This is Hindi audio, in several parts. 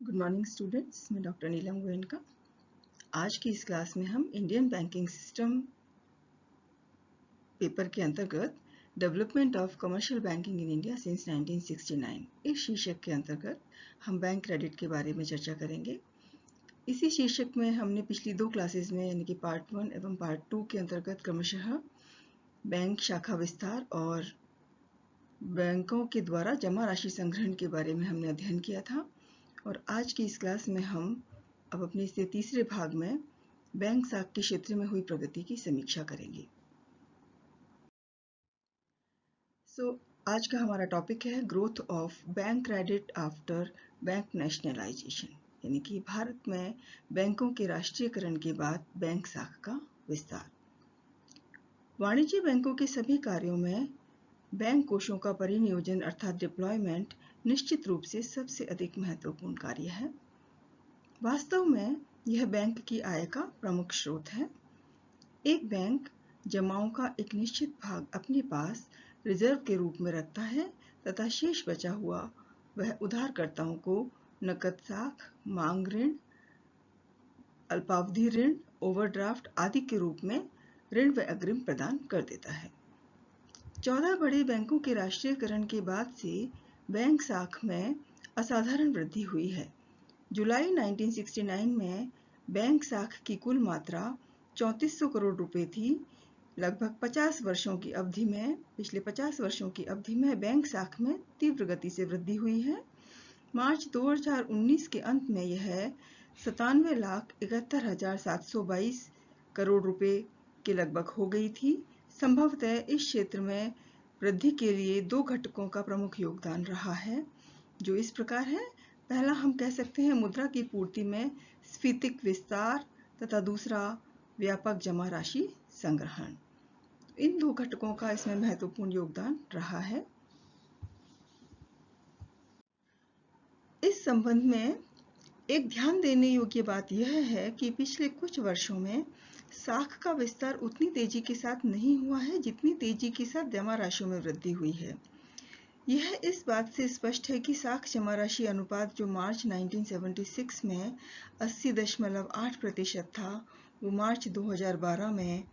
गुड मॉर्निंग स्टूडेंट्स, मैं डॉक्टर नीलम गोयनका। आज की इस क्लास में हम इंडियन बैंकिंग सिस्टम पेपर के अंतर्गत development of commercial banking in India since 1969 इस शीर्षक के अंतर्गत हम बैंक क्रेडिट के बारे में चर्चा करेंगे। इसी शीर्षक में हमने पिछली दो क्लासेस में यानी कि पार्ट 1 एवं पार्ट 2 के अंतर्गत क्रमशः बैंक शाखा विस्तार और बैंकों के द्वारा जमा राशि संग्रहण के बारे में हमने अध्ययन किया था। और आज की इस क्लास में हम अब अपने इस तीसरे भाग में बैंक शाखा के क्षेत्र में हुई प्रगति की समीक्षा करेंगे। आज का हमारा टॉपिक है growth of bank credit after bank nationalisation, यानी कि भारत में बैंकों के राष्ट्रीयकरण के बाद बैंक शाखा का विस्तार। वाणिज्य बैंकों के सभी कार्यों में बैंक कोषों का परिनियोजन अर्थात डिप्लॉयमेंट निश्चित रूप से सबसे अधिक महत्वपूर्ण कार्य है। वास्तव में यह बैंक की आय का प्रमुख स्रोत है। एक बैंक जमाओं का एक निश्चित भाग अपने पास रिजर्व के रूप में रखता है तथा शेष बचा हुआ वह उधारकर्ताओं को नकद साख, मांग ऋण, अल्पावधि ऋण, ओवरड्राफ्ट आदि के रूप में ऋण व अग्रिम प्रदान कर देता है। 14 बड़े बैंकों के राष्ट्रीयकरण के बाद से बैंक शाखा में असाधारण वृद्धि हुई है। जुलाई 1969 में बैंक शाखा की कुल मात्रा 3400 करोड़ रुपए थी। लगभग 50 वर्षों की अवधि में पिछले 50 वर्षों की अवधि में बैंक शाखा में तीव्र गति से वृद्धि हुई है। मार्च 2019 के अंत में यह 97,71,722 करोड़ रुपए के लगभग हो गई थी। संभवतः इस क्षेत्र में वृद्धि के लिए दो घटकों का प्रमुख योगदान रहा है, जो इस प्रकार है। पहला हम कह सकते हैं मुद्रा की पूर्ति में स्फीतिक विस्तार तथा दूसरा व्यापक जमा राशि संग्रहण। इन दो घटकों का इसमें महत्वपूर्ण योगदान रहा है। इस संबंध में एक ध्यान देने योग्य बात यह है कि पिछले कुछ वर्षों में शाखा का विस्तार उतनी तेजी के साथ नहीं हुआ है जितनी तेजी के साथ जमा राशियों में वृद्धि हुई है। यह इस बात से स्पष्ट है कि शाखा जमा राशि अनुपात जो मार्च 1976 में 80.8% था, वो मार्च 2012 में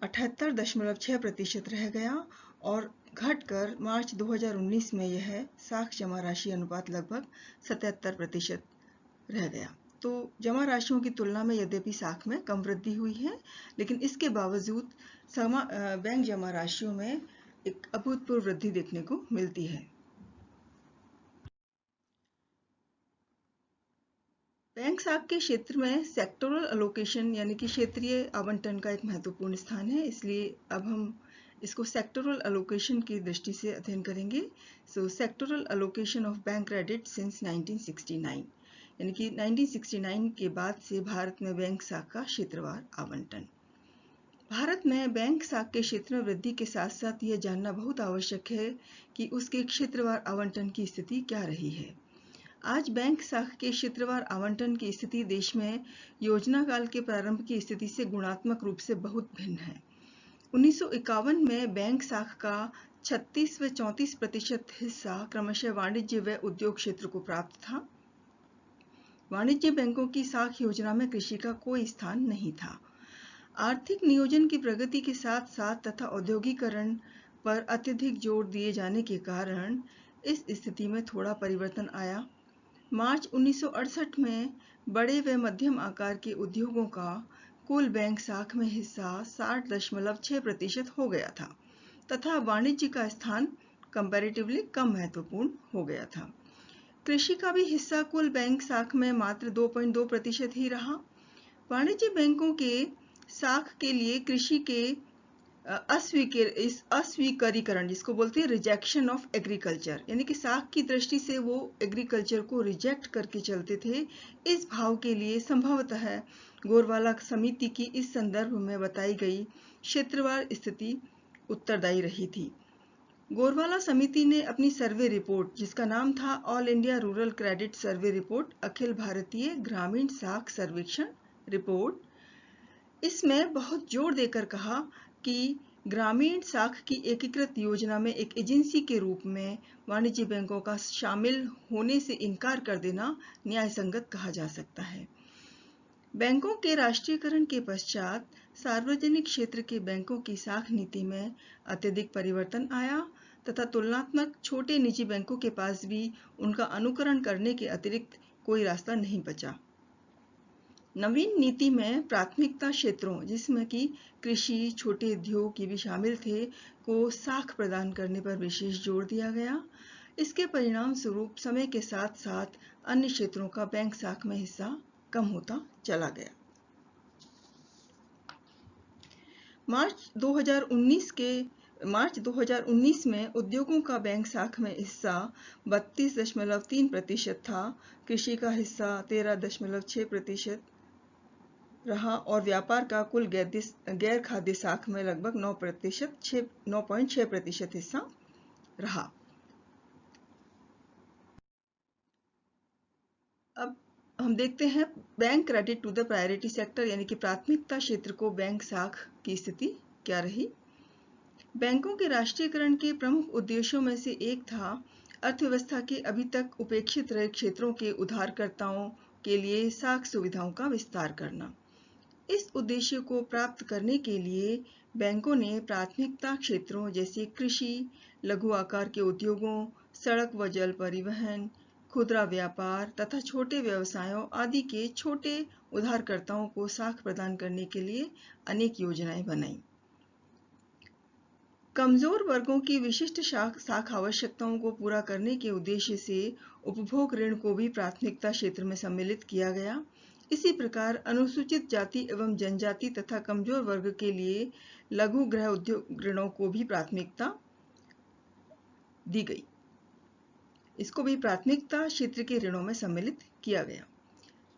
78.6% रह गया और घटकर मार्च 2019 में यह शाखा जमा राशि अनुपात लगभग 77% रह गया। तो जमा राशियों की तुलना में यद्यपि शाखा में कम वृद्धि हुई है, लेकिन इसके बावजूद बैंक जमा राशियों में एक अभूतपूर्व वृद्धि देखने को मिलती है। बैंक शाखा के क्षेत्र में सेक्टोरल अलोकेशन यानी कि क्षेत्रीय आवंटन का एक महत्वपूर्ण स्थान है, इसलिए अब हम इसको सेक्टोरल अलोकेशन की दृष्टि से अध्ययन करेंगे। Sectoral allocation of bank credit since 1969, यानी कि 1969 के बाद से भारत में बैंक शाखा का क्षेत्रवार आवंटन। भारत में बैंक शाखा के क्षेत्र में वृद्धि के साथ साथ यह जानना बहुत आवश्यक है कि उसके क्षेत्रवार आवंटन की स्थिति क्या रही है। आज बैंक शाखा के क्षेत्रवार आवंटन की स्थिति देश में योजना काल के प्रारंभ की स्थिति से गुणात्मक रूप से बहुत भिन्न है। 1951 में बैंक शाखा का 36 व 34% हिस्सा क्रमशः वाणिज्य व उद्योग क्षेत्र को प्राप्त था। वाणिज्य बैंकों की शाखा योजना में कृषि का कोई स्थान नहीं था। आर्थिक नियोजन की प्रगति के साथ साथ तथा औद्योगिकरण पर अत्यधिक जोर दिए जाने के कारण इस स्थिति में थोड़ा परिवर्तन आया। मार्च 1968 में बड़े व मध्यम आकार के उद्योगों का कुल बैंक शाखा में हिस्सा 60.6% हो गया था तथा वाणिज्य का स्थान कंपैरेटिवली कम महत्वपूर्ण हो गया था। कृषि का भी हिस्सा कुल बैंक शाखा में मात्र 2.2% ही रहा। वाणिज्य बैंकों के शाखा के लिए कृषि के अस्वीकरण जिसको बोलते हैं रिजेक्शन ऑफ एग्रीकल्चर, यानी कि शाखा की दृष्टि से वो एग्रीकल्चर को रिजेक्ट करके चलते थे। इस भाव के लिए संभवतः गोरवाला समिति की इस संदर्भ में बताई गई क्षेत्रवार स्थिति उत्तरदायी रही थी। गोरवाला समिति ने अपनी सर्वे रिपोर्ट जिसका नाम था all India rural credit survey report, अखिल भारतीय ग्रामीण शाखा सर्वेक्षण रिपोर्ट, इसमें बहुत जोर देकर कहा कि ग्रामीण साख की एकीकृत योजना में एक एजेंसी के रूप में वाणिज्य बैंकों का शामिल होने से इनकार कर देना न्यायसंगत कहा जा सकता है। बैंकों के राष्ट्रीयकरण के पश्चात सार्वजनिक क्षेत्र के बैंकों की साख नीति में अत्यधिक परिवर्तन आया तथा तुलनात्मक छोटे निजी बैंकों के पास भी उनका अनुकरण करने के अतिरिक्त कोई रास्ता नहीं बचा। नवीन नीति में प्राथमिकता क्षेत्रों, जिसमें कि कृषि, छोटे उद्योग ये भी शामिल थे, को साख प्रदान करने पर विशेष जोर दिया गया। इसके परिणाम स्वरूप समय के साथ साथ अन्य क्षेत्रों का बैंक साख में हिस्सा कम होता चला गया। मार्च 2019 में उद्योगों का बैंक साख में हिस्सा 32.3% था, कृषि का हिस्सा 13.6% रहा और व्यापार का कुल गैर खाद्य साख में लगभग 9.6% हिस्सा रहा। अब हम देखते हैं bank credit to the priority sector, यानी कि प्राथमिकता क्षेत्र को बैंक साख की स्थिति क्या रही। बैंकों के राष्ट्रीयकरण के प्रमुख उद्देश्यों में से एक था अर्थव्यवस्था के अभी तक उपेक्षित रहे क्षेत्रों के उधारकर्ताओं के लिए साख सुविधाओं का विस्तार करना। इस उद्देश्य को प्राप्त करने के लिए बैंकों ने प्राथमिकता क्षेत्रों जैसे कृषि, लघु आकार के उद्योगों, सड़क व जल परिवहन, खुदरा व्यापार तथा छोटे व्यवसायों आदि के छोटे उधारकर्ताओं को साख प्रदान करने के लिए अनेक योजनाएं बनाई। कमजोर वर्गों की विशिष्ट साख आवश्यकताओं को पूरा करने के उद्देश्य से उपभोग ऋण को भी प्राथमिकता क्षेत्र में सम्मिलित किया गया। इसी प्रकार अनुसूचित जाति एवं जनजाति तथा कमजोर वर्ग के लिए लघु गृह उद्योग ऋणों को भी प्राथमिकता दी गई। इसको भी प्राथमिकता क्षेत्र के ऋणों में सम्मिलित किया गया।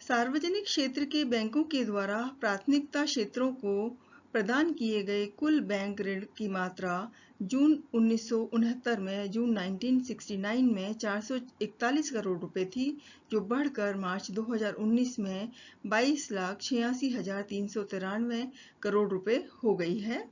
सार्वजनिक क्षेत्र के बैंकों के द्वारा प्राथमिकता क्षेत्रों को प्रदान किए गए कुल बैंक ऋण की मात्रा जून 1969 में 441 करोड़ रुपए थी, जो बढ़कर मार्च 2019 में 22,86,393 करोड़ रुपए हो गई है।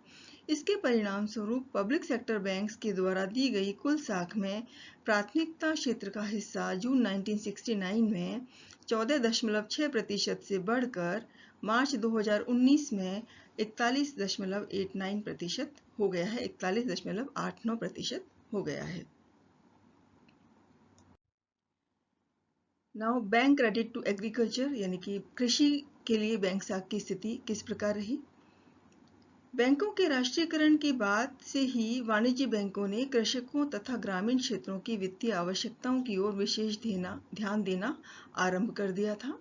इसके परिणाम स्वरूप पब्लिक सेक्टर बैंक्स के द्वारा दी गई कुल साख में प्राथमिकता क्षेत्र का हिस्सा जून 1969 में 14.6% से बढ़कर मार्च 2019 में 41.89% हो गया है, 41.89% हो गया है। Now bank credit to agriculture, यानी कि कृषि के लिए बैंक साख की स्थिति किस प्रकार रही। बैंकों के राष्ट्रीयकरण के बाद से ही वाणिज्य बैंकों ने कृषकों तथा ग्रामीण क्षेत्रों की वित्तीय आवश्यकताओं की ओर विशेष ध्यान देना आरंभ कर दिया था।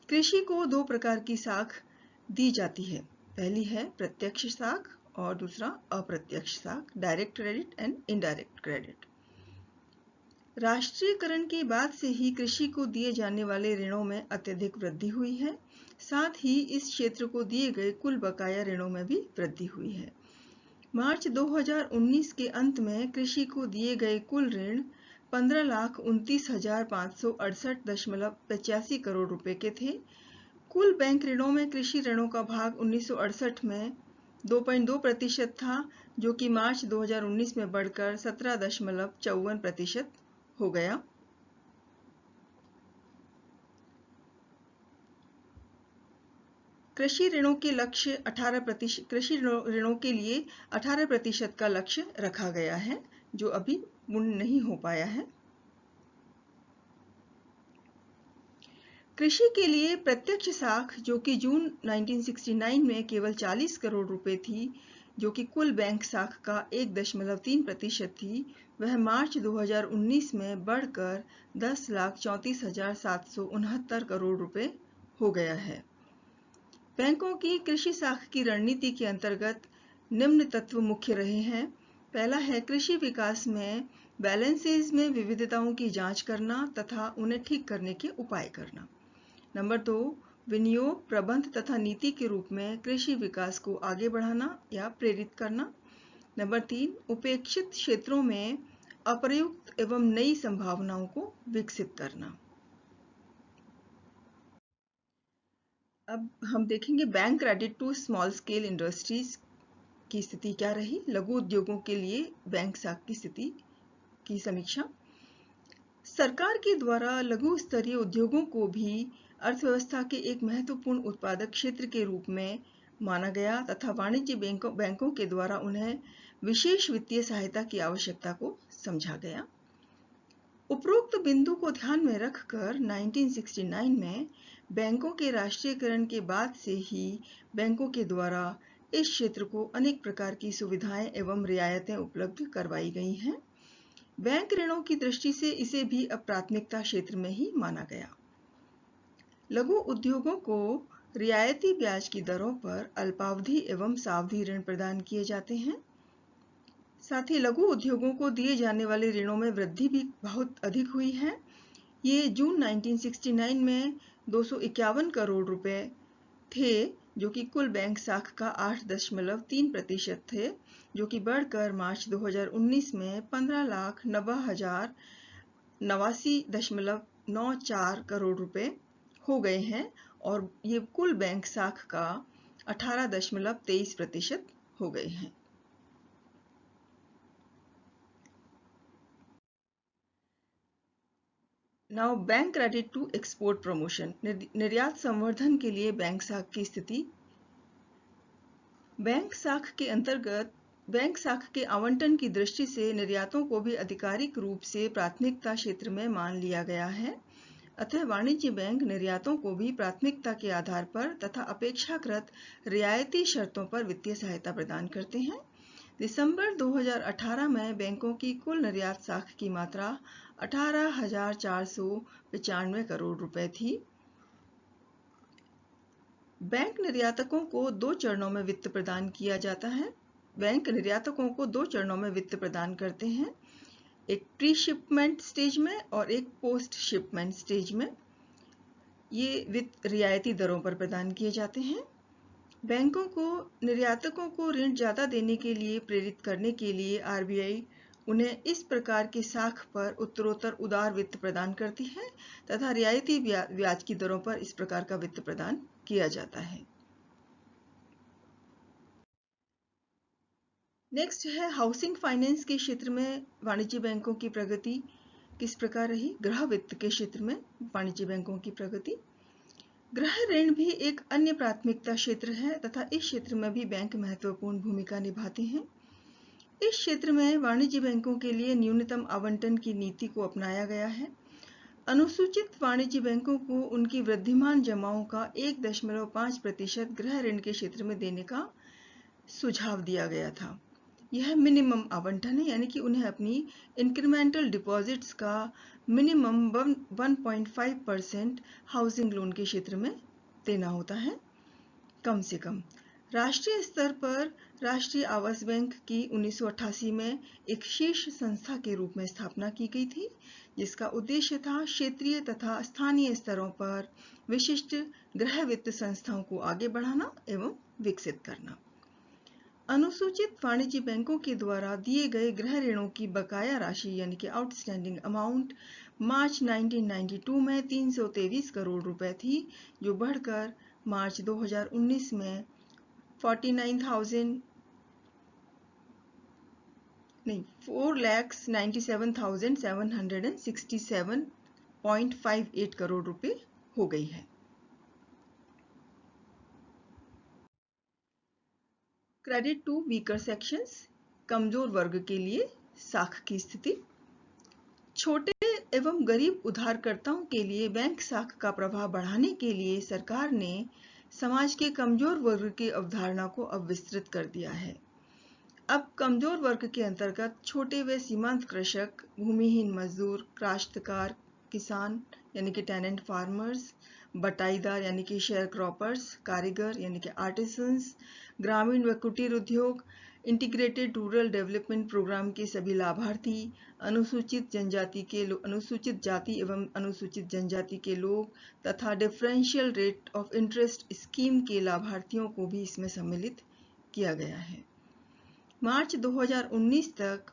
कृषि को दो प्रकार की साख दी जाती है, पहली है प्रत्यक्ष साख और दूसरा अप्रत्यक्ष साख, direct credit and indirect credit. राष्ट्रीयकरण के बाद से ही कृषि को दिए जाने वाले ऋणों में अत्यधिक वृद्धि हुई है, साथ ही इस क्षेत्र को दिए गए कुल बकाया ऋणों में भी वृद्धि हुई है। मार्च 2019 के अंत में कृषि को दिए गए कुल ऋण 15,29,568.85 करोड़ रुपए के थे। कुल बैंक ऋणों में कृषि ऋणों का भाग 1968 में 2.2% था, जो कि मार्च 2019 में बढ़कर 17.54% हो गया। कृषि ऋणों के लिए 18% का लक्ष्य रखा गया है, जो अभी पूर्ण नहीं हो पाया है। कृषि के लिए प्रत्यक्ष साख, जो कि जून 1969 में केवल 40 करोड़ रुपए थी, जो कि कुल बैंक साख का 1.3% थी, वह मार्च 2019 में बढ़कर 10,34,769 करोड़ रुपए हो गया है। बैंकों की कृषि साख की रणनीति के अंतर्गत निम्न तत्व मुख्य रहे हैं। पहला है कृषि विकास में बैलेंसेज में विविधताओं की जांच करना तथा उन्हें ठीक करने के उपाय करना। नंबर 2, विनियोग, प्रबंध तथा नीति के रूप में कृषि विकास को आगे बढ़ाना या प्रेरित करना। नंबर 3, उपेक्षित क्षेत्रों में अप्रयुक्त एवं नई संभावनाओं को विकसित करना। अब हम देखेंगे bank credit to small scale industries की स्थिति क्या रही, लघु उद्योगों के लिए बैंक साख की स्थिति की समीक्षा। सरकार के द्वारा लघु स्तरीय उद्योगों को भी अर्थव्यवस्था के एक महत्वपूर्ण उत्पादक क्षेत्र के रूप में माना गया तथा वाणिज्य बैंकों के द्वारा उन्हें विशेष वित्तीय सहायता की आवश्यकता को समझा गया। उपरोक्त बिंदु को ध्यान में रखकर 1969 में बैंकों के राष्ट्रीयकरण के बाद से ही बैंकों के द्वारा इस क्षेत्र को अनेक प्रकार की सुविधाएं एवं रियायतें उपलब्ध करवाई गई हैं। बैंक ऋणों की दृष्टि से इसे भी अब प्राथमिकता क्षेत्र में ही माना गया। लघु उद्योगों को रियायती ब्याज की दरों पर अल्पावधि एवं सावधि ऋण प्रदान किए जाते हैं। साथ ही लघु उद्योगों को दिए जाने वाले ऋणों में वृद्धि भी बहुत अधिक हुई है। ये जून 1969 में 251 करोड़ रुपए थे, जो कि कुल बैंक साख का 8.3% थे, जो कि बढ़कर मार्च 2019 में 15,89,89.94 करोड़ रुपए हो गए हैं और ये कुल बैंक साख का 18.23% हो गए हैं। Now bank credit to export promotion, निर्यात संवर्धन के लिए बैंक साख की स्थिति। बैंक साख के अंतर्गत बैंक साख के आवंटन की दृष्टि से निर्यातों को भी आधिकारिक रूप से प्राथमिकता क्षेत्र में मान लिया गया है। अतः वाणिज्य बैंक निर्यातों को भी प्राथमिकता के आधार पर तथा अपेक्षाकृत रियायती शर्तों पर वित्तीय सहायता प्रदान करते हैं। दिसंबर 2018 में बैंकों की कुल निर्यात साख की मात्रा 18,495 करोड़ रुपए थी। बैंक निर्यातकों को दो चरणों में वित्त प्रदान किया जाता है। बैंक निर्यातकों को दो चरणों में वित्त प्रदान करते हैं, एक प्री शिपमेंट स्टेज में और एक पोस्ट शिपमेंट स्टेज में। ये वित्त रियायती दरों पर प्रदान किए जाते हैं। बैंकों को निर्यातकों को ऋण ज्यादा देने के लिए प्रेरित करने के लिए आरबीआई उन्हें इस प्रकार की साख पर उत्तरोत्तर उदार वित्त प्रदान करती है तथा रियायती ब्याज की दरों पर इस प्रकार का वित्त प्रदान किया जाता है। नेक्स्ट है हाउसिंग फाइनेंस के क्षेत्र में वाणिज्य बैंकों की प्रगति किस प्रकार रही। गृह वित्त के क्षेत्र में वाणिज्य बैंकों की प्रगति। गृह ऋण भी एक अन्य प्राथमिकता क्षेत्र है तथा इस क्षेत्र में भी बैंक महत्वपूर्ण भूमिका निभाते हैं। इस क्षेत्र में वाणिज्य बैंकों के लिए न्यूनतम आवंटन की नीति को अपनाया गया है। अनुसूचित वाणिज्य बैंकों को उनकी वृद्धिमान जमाओं का 1.5% गृह ऋण के क्षेत्र में देने का सुझाव दिया गया था। यह मिनिमम आवंटन है, यानी कि उन्हें अपनी इंक्रीमेंटल डिपॉजिट्स का मिनिमम 1.5% हाउसिंग लोन के क्षेत्र में देना होता है, कम से कम। राष्ट्रीय स्तर पर राष्ट्रीय आवास बैंक की 1988 में एक शीर्ष संस्था के रूप में स्थापना की गई थी, जिसका उद्देश्य था क्षेत्रीय तथा स्थानीय स्तरों पर विशिष्ट गृह वित्त संस्थाओं को आगे बढ़ाना एवं विकसित करना। अनुसूचित वाणिज्य बैंकों के द्वारा दिए गए गृह ऋणों की बकाया राशि यानी कि आउटस्टैंडिंग अमाउंट मार्च 1992 में 323 करोड़ रुपए थी, जो बढ़कर मार्च 2019 में 4,97,767.58 करोड़ रुपए हो गई है। क्रेडिट टू वीकर सेक्शंस, कमजोर वर्ग के लिए साख की स्थिति। छोटे एवं गरीब उधारकर्ताओं के लिए बैंक साख का प्रभाव बढ़ाने के लिए सरकार ने समाज के कमजोर वर्ग की अवधारणा को अब विस्तृत कर दिया है। अब कमजोर वर्ग के अंतर्गत छोटे व सीमांत कृषक, भूमिहीन मजदूर, काश्तकार, किसान यानी कि टेनेंट फार्मर्स, बटाईदार यानी कि शेयर क्रॉपर्स, कारीगर यानी कि आर्टिसंस, ग्रामीण व कुटीर उद्योग, इंटीग्रेटेड रूरल डेवलपमेंट प्रोग्राम के सभी लाभार्थी, अनुसूचित जाति एवं अनुसूचित जनजाति के लोग तथा differential rate of interest scheme के लाभार्थियों को भी इसमें सम्मिलित किया गया है। मार्च 2019 तक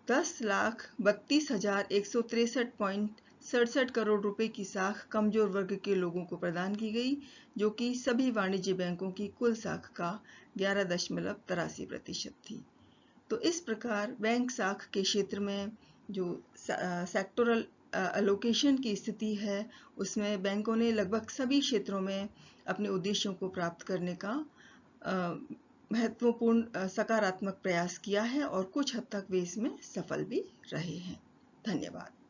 10,32,163.93 67 करोड़ रुपए की साख कमजोर वर्ग के लोगों को प्रदान की गई, जो कि सभी वाणिज्य बैंकों की कुल साख का 11.83% थी। तो इस प्रकार बैंक साख के क्षेत्र में जो सेक्टोरल एलोकेशन की स्थिति है, उसमें बैंकों ने लगभग सभी क्षेत्रों में अपने उद्देश्यों को प्राप्त करने का महत्वपूर्ण सकारात्मक प्रयास किया है और कुछ हद तक वे इसमें सफल भी रहे हैं। धन्यवाद।